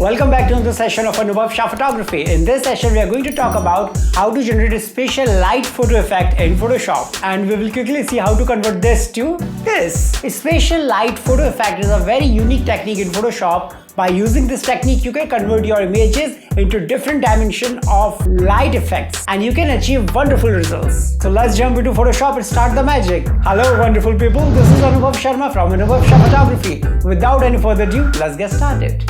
Welcome back to another session of Anubhav Shah Photography. In this session, we are going to talk about how to generate a special light photo effect in Photoshop, and we will quickly see how to convert this to this. A special light photo effect is a very unique technique in Photoshop. By using this technique, you can convert your images into different dimensions of light effects and you can achieve wonderful results. So let's jump into Photoshop and start the magic. Hello wonderful people, this is Anubhav Sharma from Anubhav Shah Photography. Without any further ado, let's get started.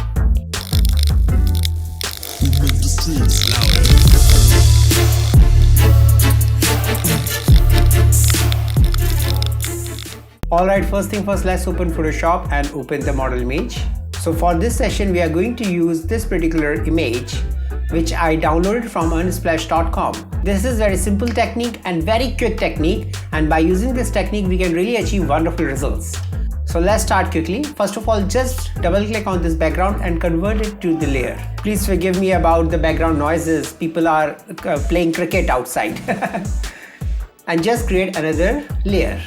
Alright, first thing first, let's open Photoshop and open the model image. So for this session, we are going to use this particular image which I downloaded from unsplash.com. This is very simple technique and very quick technique, and by using this technique we can really achieve wonderful results. So let's start quickly. First of all, just double click on this background and convert it to the layer. Please forgive me about the background noises. People are playing cricket outside. And just create another layer.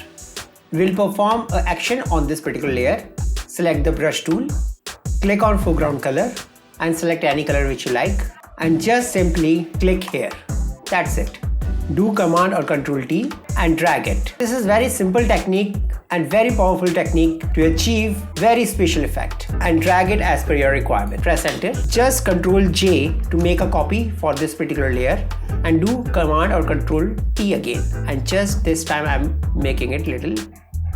We'll perform an action on this particular layer. Select the brush tool. Click on foreground color and select any color which you like and just simply click here. That's it. Do Command or Control T and drag it. This is very simple technique and very powerful technique to achieve very special effect, and drag it as per your requirement. Press enter. Just Control J to make a copy for this particular layer and do Command or Control T again, and just this time I'm making it little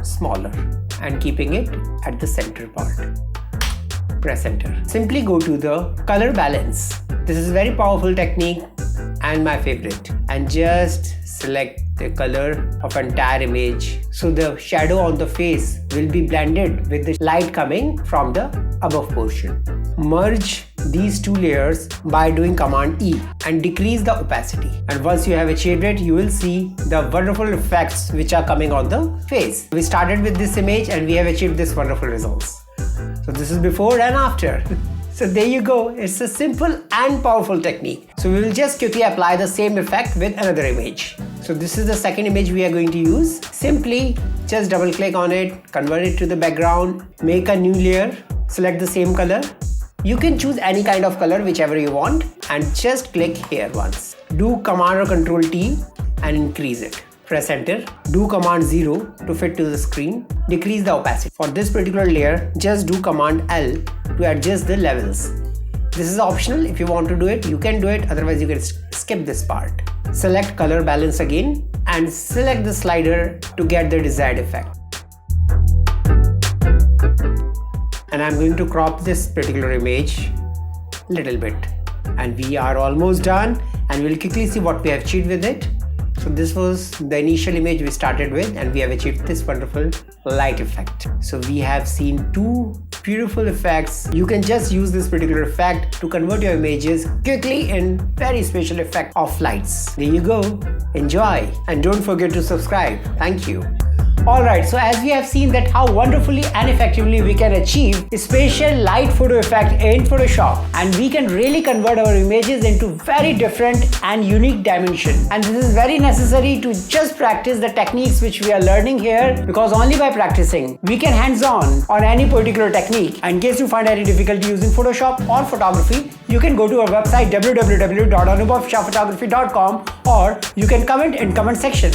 smaller and keeping it at the center part. Press enter. Simply go to the color balance. This is a very powerful technique and my favorite, and just select the color of entire image so the shadow on the face will be blended with the light coming from the above portion. Merge these two layers by doing Command E and decrease the opacity, and once you have achieved it, you will see the wonderful effects which are coming on the face. We started with this image and we have achieved this wonderful results. So this is before and after. So there you go. It's a simple and powerful technique. So we will just quickly apply the same effect with another image. So this is the second image we are going to use. Simply just double click on it, convert it to the background, make a new layer, select the same color. You can choose any kind of color whichever you want and just click here once. Do Command or Control T and increase it. Press enter. Do Command 0 to fit to the screen. Decrease the opacity. For this particular layer, just do Command L to adjust the levels. This is optional. If you want to do it, you can do it. Otherwise, you can skip this part. Select color balance again and select the slider to get the desired effect. And I'm going to crop this particular image a little bit. And we are almost done, and we'll quickly see what we have achieved with it. So this was the initial image we started with, and we have achieved this wonderful light effect. So we have seen two beautiful effects. You can just use this particular effect to convert your images quickly in very special effect of lights. There you go. Enjoy, and don't forget to subscribe. Thank you. Alright, so as we have seen that how wonderfully and effectively we can achieve a spatial light photo effect in Photoshop, and we can really convert our images into very different and unique dimensions. And this is very necessary to just practice the techniques which we are learning here, because only by practicing we can hands-on on any particular technique. And in case you find any difficulty using Photoshop or photography, you can go to our website www.anubhavshahphotography.com, or you can comment in comment section.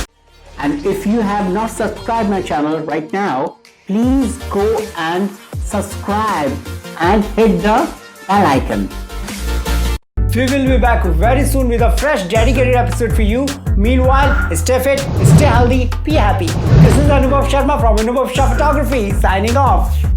And if you have not subscribed my channel right now, please go and subscribe and hit the bell icon. We will be back very soon with a fresh dedicated episode for you. Meanwhile, stay fit, stay healthy, be happy. This is Anubhav Sharma from Anubhav Shah Photography signing off.